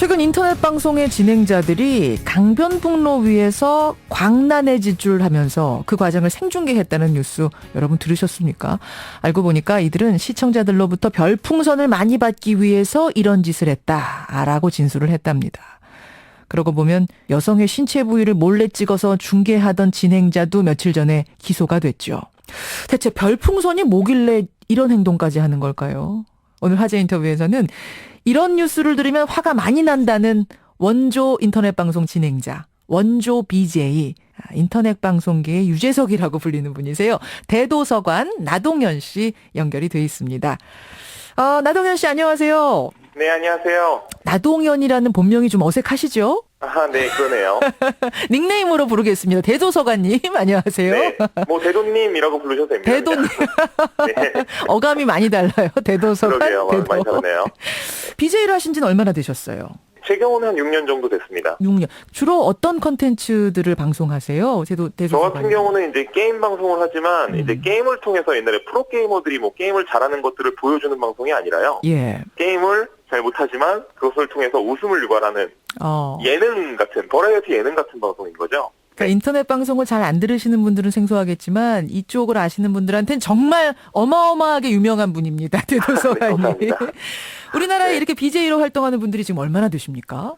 최근 인터넷 방송의 진행자들이 강변북로 위에서 광란의 짓줄을 하면서 그 과정을 생중계했다는 뉴스 여러분 들으셨습니까? 알고 보니까 이들은 시청자들로부터 별풍선을 많이 받기 위해서 이런 짓을 했다라고 진술을 했답니다. 그러고 보면 여성의 신체 부위를 몰래 찍어서 중계하던 진행자도 며칠 전에 기소가 됐죠. 대체 별풍선이 뭐길래 이런 행동까지 하는 걸까요? 오늘 화제 인터뷰에서는 이런 뉴스를 들으면 화가 많이 난다는 원조 인터넷 방송 진행자, 원조 BJ, 인터넷 방송계의 유재석이라고 불리는 분이세요. 대도서관 나동현 씨 연결이 돼 있습니다. 나동현 씨 안녕하세요. 네, 안녕하세요. 나동현이라는 본명이 좀 어색하시죠? 아, 네, 그러네요. 닉네임으로 부르겠습니다. 대도서관님 안녕하세요. 네, 뭐 대도님이라고 부르셔도 됩니다. 대도님. 네. 어감이 많이 달라요. 대도서관. 그러게요. 많이 다르네요. BJ를 하신 지는 얼마나 되셨어요? 제 경우는 한 6년 정도 됐습니다. 6년. 주로 어떤 컨텐츠들을 방송하세요? 저 같은 경우는 이제 게임 방송을 하지만 이제 게임을 통해서 옛날에 프로게이머들이 뭐 게임을 잘하는 것들을 보여주는 방송이 아니라요. 예. 게임을 잘 못하지만 그것을 통해서 웃음을 유발하는 예능 같은, 버라이어티 예능 같은 방송인 거죠. 그러니까 인터넷 방송을 잘 안 들으시는 분들은 생소하겠지만 이쪽을 아시는 분들한테는 정말 어마어마하게 유명한 분입니다. 대도서관이. 네, 우리나라에 네. 이렇게 BJ로 활동하는 분들이 지금 얼마나 되십니까?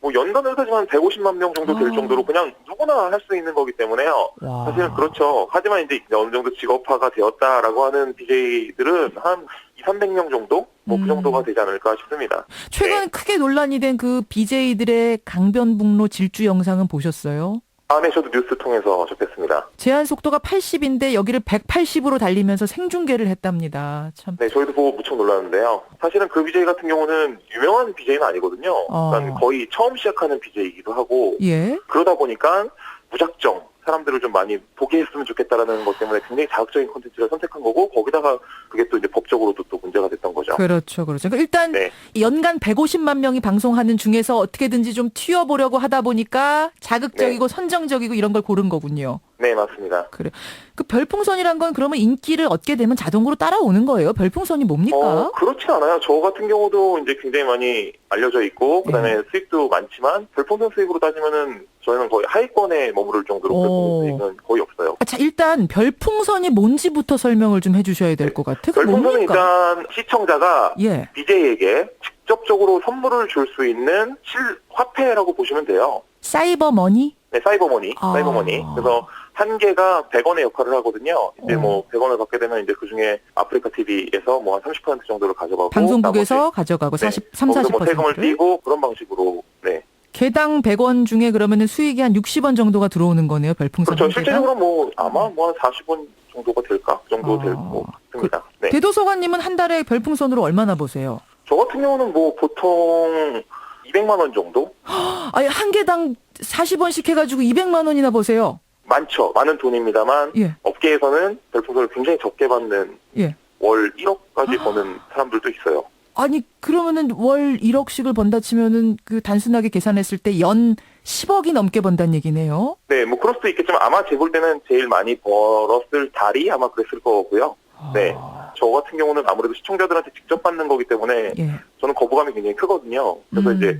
뭐 연간으로 따지면 150만 명 정도 될 정도로 그냥 누구나 할 수 있는 거기 때문에요. 와. 사실은 그렇죠. 하지만 이제 어느 정도 직업화가 되었다라고 하는 BJ들은 한 200~300명 정도? 뭐 그 정도가 되지 않을까 싶습니다. 최근 네. 크게 논란이 된 그 BJ들의 강변북로 질주 영상은 보셨어요? 아, 네, 저도 뉴스 통해서 접했습니다. 제한 속도가 80인데 여기를 180으로 달리면서 생중계를 했답니다. 참. 네, 저희도 보고 무척 놀랐는데요. 사실은 그 BJ 같은 경우는 유명한 BJ는 아니거든요. 그러니까 거의 처음 시작하는 BJ이기도 하고 예. 그러다 보니까 무작정 사람들을 좀 많이 보게 했으면 좋겠다라는 것 때문에 굉장히 자극적인 콘텐츠를 선택한 거고 거기다가 그게 또 이제 법적으로도 또 문제가 됐던 거죠. 그렇죠. 그러니까 일단 네. 연간 150만 명이 방송하는 중에서 어떻게든지 좀 튀어보려고 하다 보니까 자극적이고 선정적이고 이런 걸 고른 거군요. 네, 맞습니다. 그래. 그 별풍선이란 건 그러면 인기를 얻게 되면 자동으로 따라오는 거예요? 별풍선이 뭡니까? 그렇지 않아요. 저 같은 경우도 이제 굉장히 많이 알려져 있고, 그다음에 수익도 많지만, 별풍선 수익으로 따지면은 저희는 거의 하위권에 머무를 정도로 별풍선 수익은 거의 없어요. 자, 일단 별풍선이 뭔지부터 설명을 좀 해주셔야 될 것 같아요. 별풍선은 일단 시청자가 BJ에게 직접적으로 선물을 줄 수 있는 실화폐라고 보시면 돼요. 사이버머니? 네, 사이버머니. 사이버머니. 그래서 한 개가 100원의 역할을 하거든요. 이제 뭐 100원을 받게 되면 이제 그중에 아프리카 TV에서 뭐 한 30% 정도를 가져가고 방송국에서 가져가고 40%. 뭐 세금을 떼고 그런 방식으로 네. 개당 100원 중에 그러면은 수익이 한 60원 정도가 들어오는 거네요, 별풍선. 그렇죠. 실제적으로 뭐 아마 뭐 한 40원 정도가 될까? 그 정도 될 것 같습니다. 네. 대도서관님은 한 달에 별풍선으로 얼마나 보세요? 저 같은 경우는 뭐 보통 200만 원 정도? 아니, 한 개당 40원씩 해가지고 200만 원이나 보세요. 많죠. 많은 돈입니다만 예. 업계에서는 별풍선을 굉장히 적게 받는 월 1억까지 버는 사람들도 있어요. 아니 그러면은 월 1억씩을 번다 치면은 그 단순하게 계산했을 때 연 10억이 넘게 번다는 얘기네요. 네, 뭐 그럴 수도 있겠지만 아마 제 볼 때는 제일 많이 벌었을 달이 아마 그랬을 거고요. 네, 저 같은 경우는 아무래도 시청자들한테 직접 받는 거기 때문에 저는 거부감이 굉장히 크거든요. 그래서 이제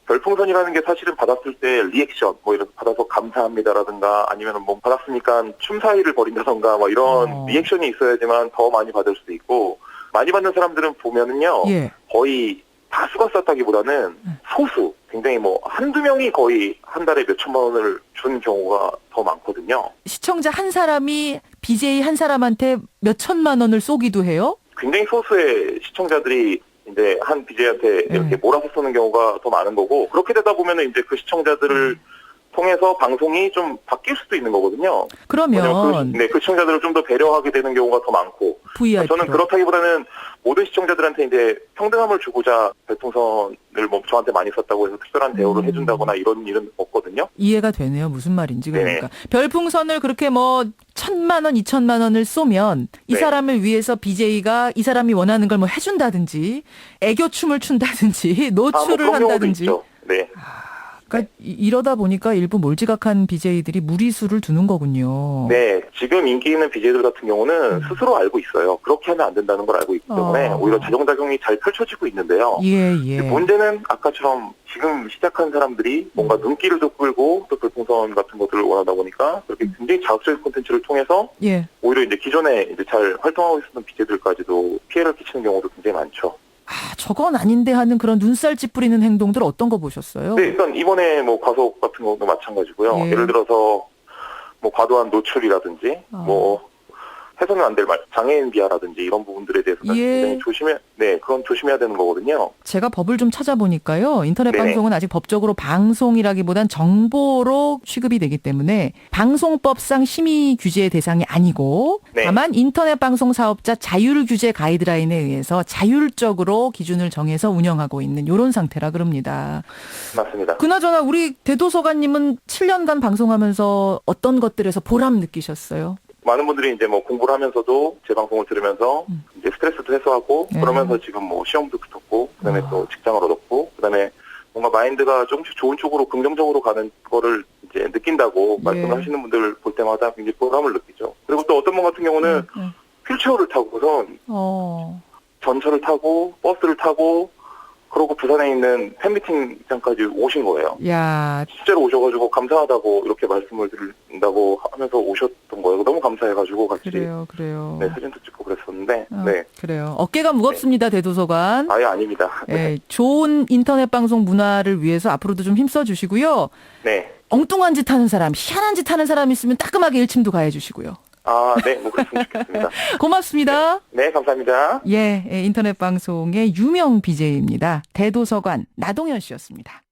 별풍선이라는 게 사실은 받았을 때 리액션, 뭐 이런 받아서 감사합니다라든가 아니면 뭐 받았으니까 춤 사위를 벌인다던가 뭐 이런 리액션이 있어야지만 더 많이 받을 수도 있고 많이 받는 사람들은 보면은요 거의 다수가 쌌다기보다는 소수, 굉장히 뭐 한두 명이 거의 한 달에 몇 천만 원을 준 경우가 더 많거든요. 시청자 한 사람이 BJ 한 사람한테 몇 천만 원을 쏘기도 해요? 굉장히 소수의 시청자들이 이제 한 BJ한테 이렇게 몰아서 쏘는 경우가 더 많은 거고 그렇게 되다 보면은 이제 그 시청자들을 통해서 방송이 좀 바뀔 수도 있는 거거든요. 그러면 그 시청자들을 좀 더 배려하게 되는 경우가 더 많고 저는 그렇다기보다는 모든 시청자들한테 이제 평등함을 주고자 별풍선을 뭐 저한테 많이 썼다고 해서 특별한 대우를 해준다거나 이런 일은 없거든요. 이해가 되네요. 무슨 말인지. 그러니까 별풍선을 그렇게 뭐 1,000만 원, 2,000만 원을 쏘면 이 사람을 위해서 BJ가 이 사람이 원하는 걸 뭐 해준다든지 애교춤을 춘다든지 노출을 한다든지. 네. 그러니까 이러다 보니까 일부 몰지각한 BJ들이 무리수를 두는 거군요. 네, 지금 인기 있는 BJ들 같은 경우는 스스로 알고 있어요. 그렇게 하면 안 된다는 걸 알고 있기 때문에 오히려 자정작용이 잘 펼쳐지고 있는데요. 예. 문제는 아까처럼 지금 시작한 사람들이 뭔가 눈길을 좀 끌고 또 별풍선 같은 것들을 원하다 보니까 그렇게 굉장히 자극적인 콘텐츠를 통해서 오히려 이제 기존에 이제 잘 활동하고 있었던 BJ들까지도 피해를 끼치는 경우도 굉장히 많죠. 저건 아닌데 하는 그런 눈살 찌푸리는 행동들 어떤 거 보셨어요? 네, 일단 이번에 뭐 과속 같은 것도 마찬가지고요. 예를 들어서 뭐 과도한 노출이라든지 뭐 해서는 안 될 말, 장애인 비하라든지 이런 부분들에 대해서는 굉장히 그건 조심해야 되는 거거든요. 제가 법을 좀 찾아보니까요. 인터넷 방송은 아직 법적으로 방송이라기보단 정보로 취급이 되기 때문에 방송법상 심의 규제 대상이 아니고 다만 인터넷 방송 사업자 자율 규제 가이드라인에 의해서 자율적으로 기준을 정해서 운영하고 있는 이런 상태라 그럽니다. 맞습니다. 그나저나 우리 대도서관님은 7년간 방송하면서 어떤 것들에서 보람 느끼셨어요? 많은 분들이 이제 뭐 공부를 하면서도 제 방송을 들으면서 이제 스트레스도 해소하고 그러면서 지금 뭐 시험도 붙었고 그다음에 또 직장을 얻었고 그다음에 뭔가 마인드가 조금씩 좋은 쪽으로 긍정적으로 가는 거를 이제 느낀다고 말씀을 하시는 분들 볼 때마다 굉장히 보람을 느끼죠. 그리고 또 어떤 분 같은 경우는 휠체어를 타고선 전철을 타고 버스를 타고 그러고 부산에 있는 팬미팅장까지 오신 거예요. 야, 실제로 오셔가지고 감사하다고 이렇게 말씀을 드린다고 하면서 오셨던 거예요. 너무 감사해가지고 같이 그래요. 네, 사진도 찍고 그랬었는데 그래요. 어깨가 무겁습니다. 대도서관. 아예 아닙니다. 좋은 인터넷 방송 문화를 위해서 앞으로도 좀 힘써 주시고요. 엉뚱한 짓 하는 사람, 희한한 짓 하는 사람 있으면 따끔하게 일침도 가해 주시고요. 뭐 그랬으면 좋겠습니다. 고맙습니다. 네, 감사합니다. 인터넷 방송의 유명 BJ입니다. 대도서관 나동현 씨였습니다.